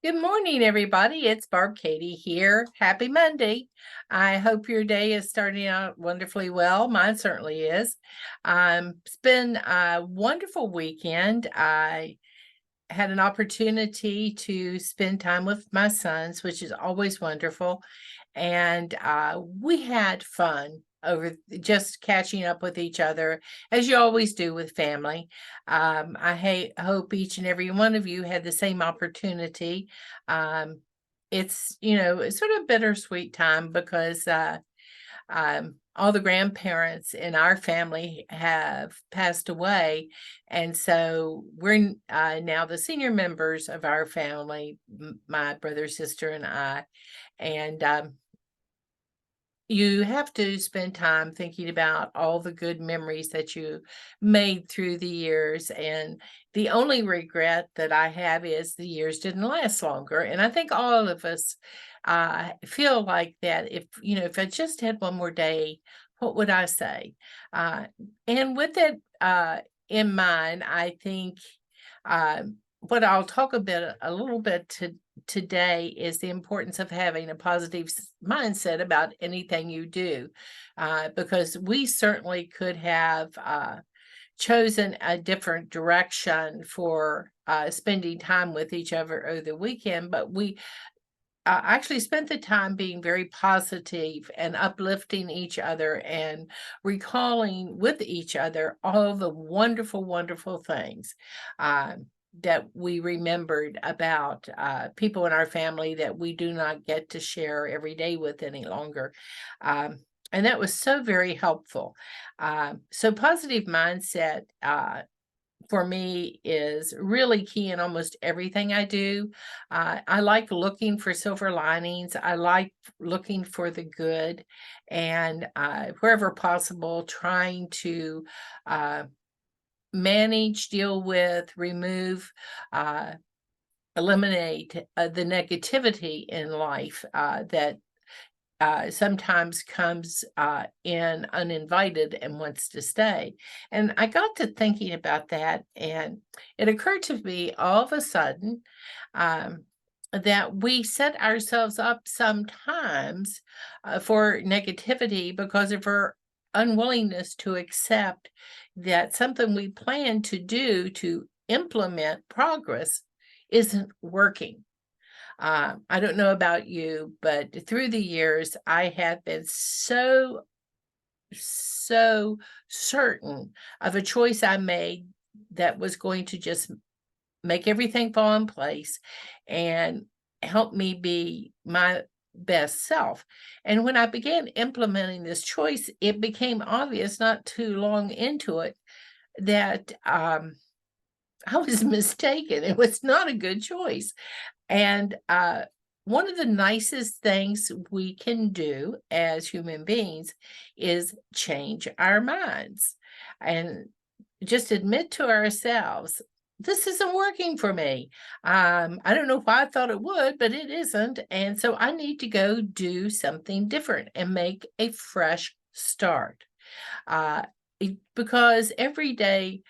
Good morning, everybody. It's Barb Katie here. Happy Monday. I hope your day is starting out wonderfully well. Mine certainly is. It's been a wonderful weekend. I had an opportunity to spend time with my sons, which is always wonderful. And we had fun over just catching up with each other, as you always do with family. Hope each and every one of you had the same opportunity. Um, it's sort of bittersweet time because all the grandparents in our family have passed away. And so we're now the senior members of our family, my brother, sister, and I. And you have to spend time thinking about all the good memories that you made through the years. And the only regret that I have is the years didn't last longer. And I think all of us feel like that. If I just had one more day, what would I say? Uh, and with that in mind, I think uh, what I'll talk a little bit today is the importance of having a positive mindset about anything you do, because we certainly could have chosen a different direction for spending time with each other over the weekend, but we actually spent the time being very positive and uplifting each other and recalling with each other all the wonderful, wonderful things. That we remembered about people in our family that we do not get to share every day with any longer. And that was so very helpful. So, positive mindset for me is really key in almost everything I do. I like looking for silver linings. I like looking for the good, and wherever possible, trying to uh, manage, deal with, remove, uh, eliminate the negativity in life that sometimes comes in uninvited and wants to stay. And I got to thinking about that, and it occurred to me all of a sudden um, that we set ourselves up sometimes for negativity because of our unwillingness to accept that something we plan to do to implement progress isn't working. I don't know about you, but through the years, I have been so certain of a choice I made that was going to just make everything fall in place and help me be my best self. And when I began implementing this choice, it became obvious not too long into it that I was mistaken. It was not a good choice. And one of the nicest things we can do as human beings is change our minds and just admit to ourselves, this isn't working for me. I don't know why I thought it would, but it isn't. And so I need to go do something different and make a fresh start. Uh, because every day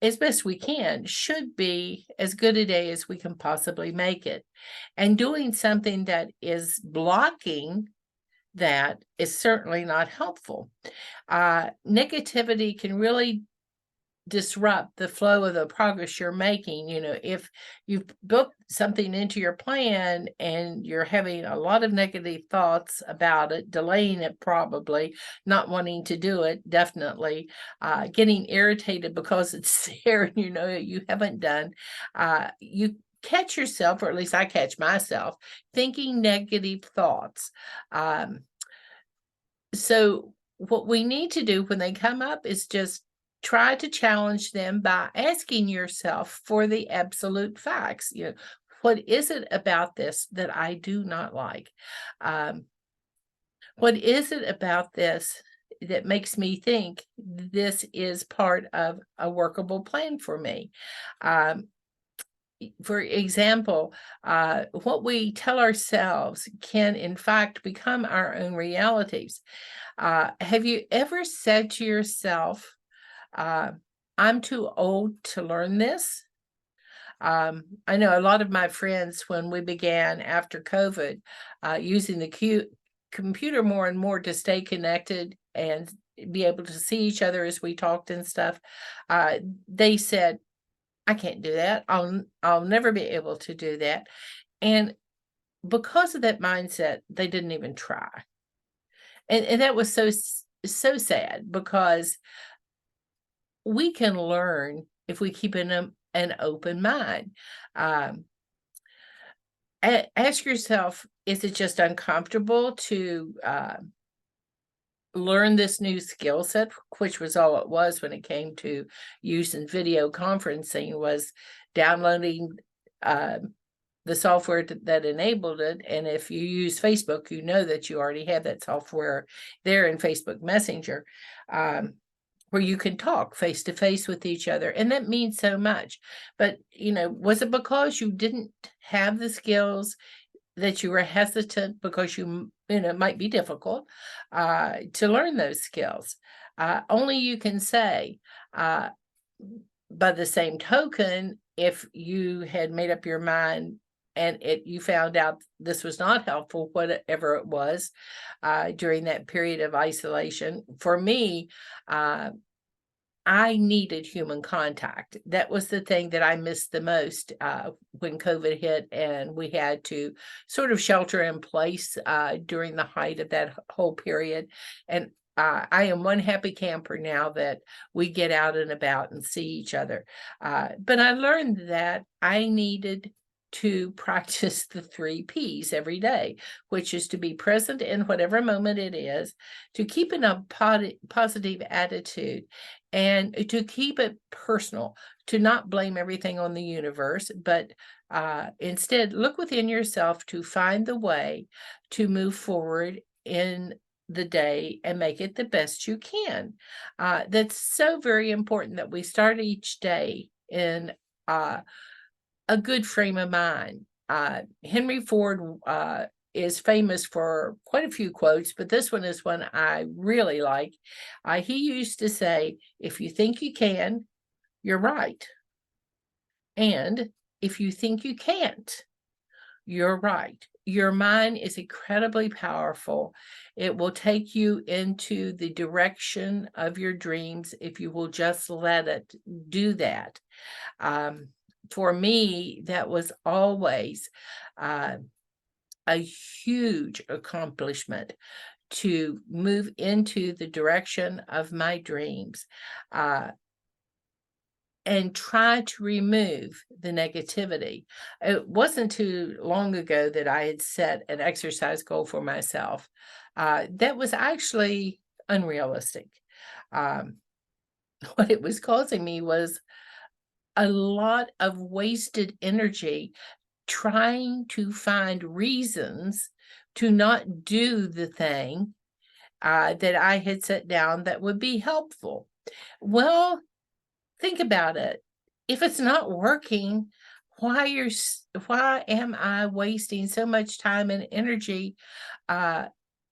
as best we can, should be as good a day as we can possibly make it. And doing something that is blocking that is certainly not helpful. Negativity can really disrupt the flow of the progress you're making. If you've built something into your plan and you're having a lot of negative thoughts about it, delaying it, probably not wanting to do it, definitely getting irritated because it's there and you haven't done, you catch yourself, or at least I catch myself, thinking negative thoughts. Um, so what we need to do when they come up is just try to challenge them by asking yourself for the absolute facts. What is it about this that I do not like? Um, what is it about this that makes me think this is part of a workable plan for me? Um, for example, what we tell ourselves can, in fact, become our own realities. Have you ever said to yourself, uh, I'm too old to learn this? I know a lot of my friends, when we began after COVID, using the computer more and more to stay connected and be able to see each other as we talked and stuff, they said, I can't do that. I'll never be able to do that. And because of that mindset, they didn't even try. And that was so sad, because we can learn if we keep an open mind. Um, ask yourself, is it just uncomfortable to learn this new skill set, which was all it was when it came to using video conferencing, was downloading the software that enabled it. And if you use Facebook, you know that you already have that software there in Facebook Messenger, where you can talk face to face with each other. And that means so much. But, was it because you didn't have the skills, that you were hesitant because it might be difficult to learn those skills? Only you can say. By the same token, if you had made up your mind and you found out this was not helpful, whatever it was, during that period of isolation, for me, I needed human contact. That was the thing that I missed the most when COVID hit, and we had to sort of shelter in place during the height of that whole period. And I am one happy camper now that we get out and about and see each other. But I learned that I needed to practice the 3 Ps every day, which is to be present in whatever moment it is, to keep in a positive attitude, and to keep it personal, to not blame everything on the universe, but instead look within yourself to find the way to move forward in the day and make it the best you can. That's so very important, that we start each day in a good frame of mind. Henry Ford is famous for quite a few quotes, but this one is one I really like. He used to say, if you think you can, you're right. And if you think you can't, you're right. Your mind is incredibly powerful. It will take you into the direction of your dreams if you will just let it do that. For me, that was always a huge accomplishment, to move into the direction of my dreams, and try to remove the negativity. It wasn't too long ago that I had set an exercise goal for myself that was actually unrealistic. What it was causing me was a lot of wasted energy trying to find reasons to not do the thing that I had set down that would be helpful. Well, think about it. If it's not working, why am I wasting so much time and energy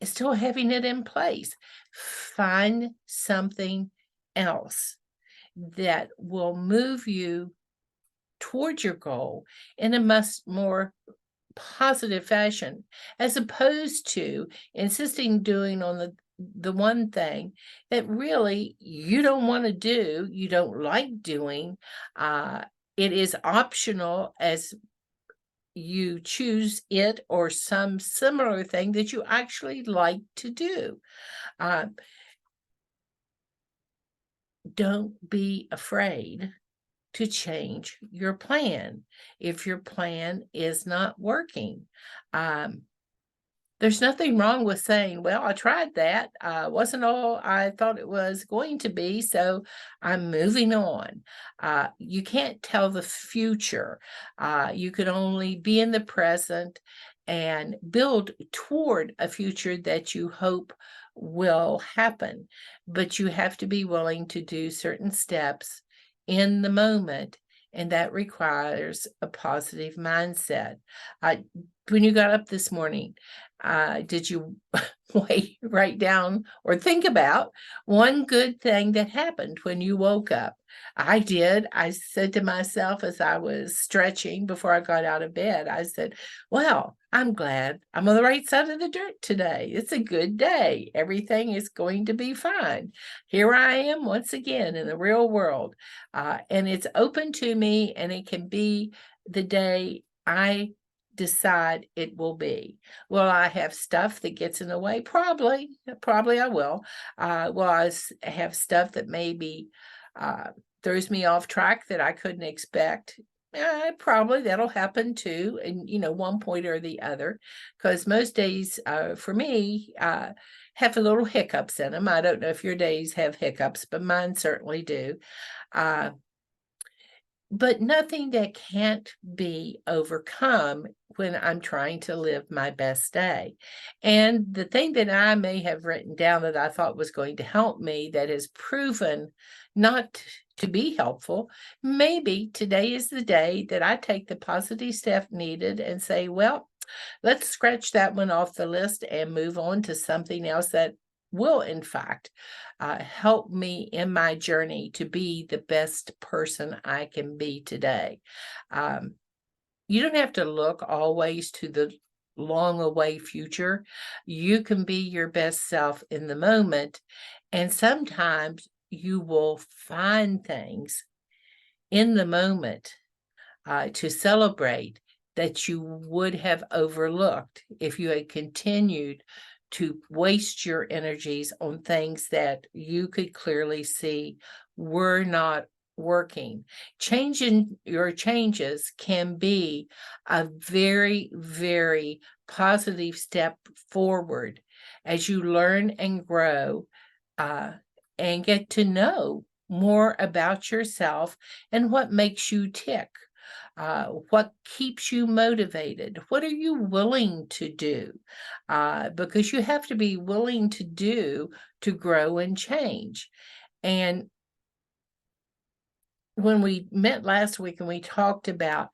still having it in place? Find something else that will move you towards your goal in a much more positive fashion, as opposed to insisting doing on the one thing that really you don't want to do, you don't like doing. It is optional, as you choose it or some similar thing that you actually like to do. Don't be afraid to change your plan if your plan is not working. There's nothing wrong with saying, well, I tried that. Wasn't all I thought it was going to be, so I'm moving on. You can't tell the future. You can only be in the present and build toward a future that you hope will happen. But you have to be willing to do certain steps in the moment, and that requires a positive mindset. When you got up this morning, did you write down or think about one good thing that happened when you woke up? I did. I said to myself as I was stretching before I got out of bed, I said, "Well, I'm glad I'm on the right side of the dirt today. It's a good day. Everything is going to be fine. Here I am once again in the real world, and it's open to me, and it can be the day I decide it will be. Will I have stuff that gets in the way? Probably I will. Will have stuff that maybe uh, throws me off track that I couldn't expect? Probably that'll happen too, and one point or the other, because most days, for me, have a little hiccups in them. I don't know if your days have hiccups, but mine certainly do. Uh, but nothing that can't be overcome when I'm trying to live my best day. And the thing that I may have written down that I thought was going to help me that has proven not to be helpful, maybe today is the day that I take the positive step needed and say, well, let's scratch that one off the list and move on to something else that will, in fact, help me in my journey to be the best person I can be today. Um, you don't have to look always to the long away future. You can be your best self in the moment. And sometimes you will find things in the moment to celebrate that you would have overlooked if you had continued to waste your energies on things that you could clearly see were not working. Changing your changes can be a very, very positive step forward as you learn and grow uh, and get to know more about yourself and what makes you tick. What keeps you motivated? What are you willing to do? Because you have to be willing to do to grow and change. And when we met last week and we talked about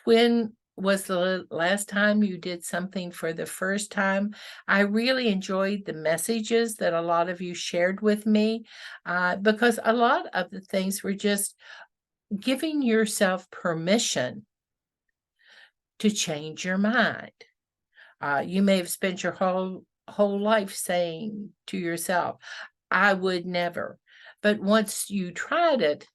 when was the last time you did something for the first time, I really enjoyed the messages that a lot of you shared with me because a lot of the things were just giving yourself permission to change your mind. You may have spent your whole life saying to yourself, "I would never." But once you tried it,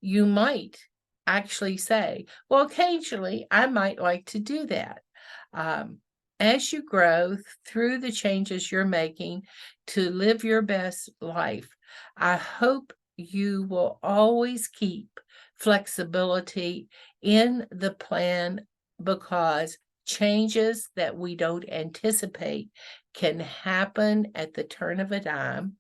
you might actually say, "Well, occasionally I might like to do that." Um, as you grow through the changes you're making to live your best life, I hope you will always keep flexibility in the plan because changes that we don't anticipate can happen at the turn of a dime.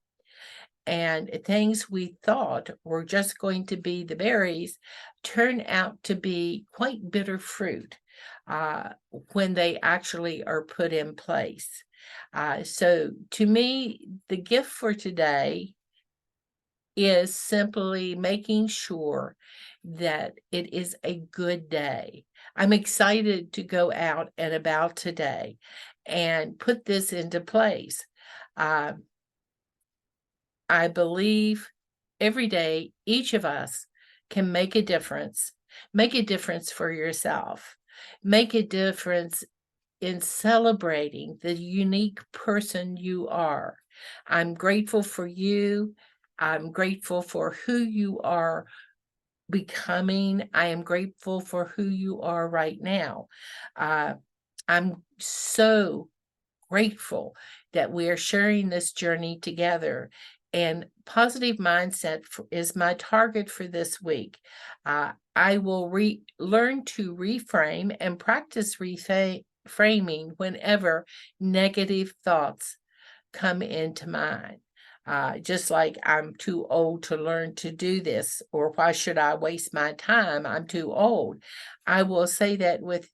And things we thought were just going to be the berries turn out to be quite bitter fruit uh, when they actually are put in place. So, to me, the gift for today is simply making sure that it is a good day. I'm excited to go out and about today and put this into place. Uh, I believe every day, each of us can make a difference for yourself, make a difference in celebrating the unique person you are. I'm grateful for you. I'm grateful for who you are becoming. I am grateful for who you are right now. Uh, I'm so grateful that we are sharing this journey together. And positive mindset is my target for this week. I will learn to reframe and practice reframing whenever negative thoughts come into mind. Just like I'm too old to learn to do this, or why should I waste my time? I'm too old. I will say that with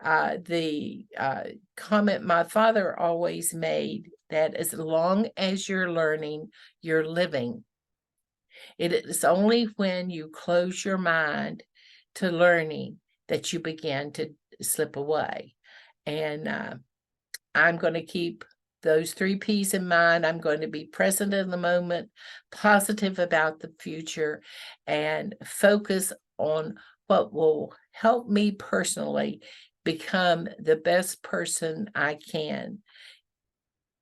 the comment my father always made that as long as you're learning, you're living. It is only when you close your mind to learning that you begin to slip away. And I'm going to keep those 3 Ps in mind. I'm going to be present in the moment, positive about the future, and focus on what will help me personally become the best person I can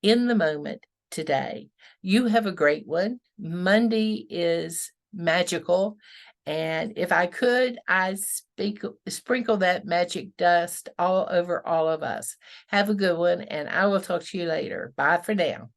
in the moment today. You have a great one. Monday is magical. And if I could, I'd sprinkle that magic dust all over all of us. Have a good one, and I will talk to you later. Bye for now.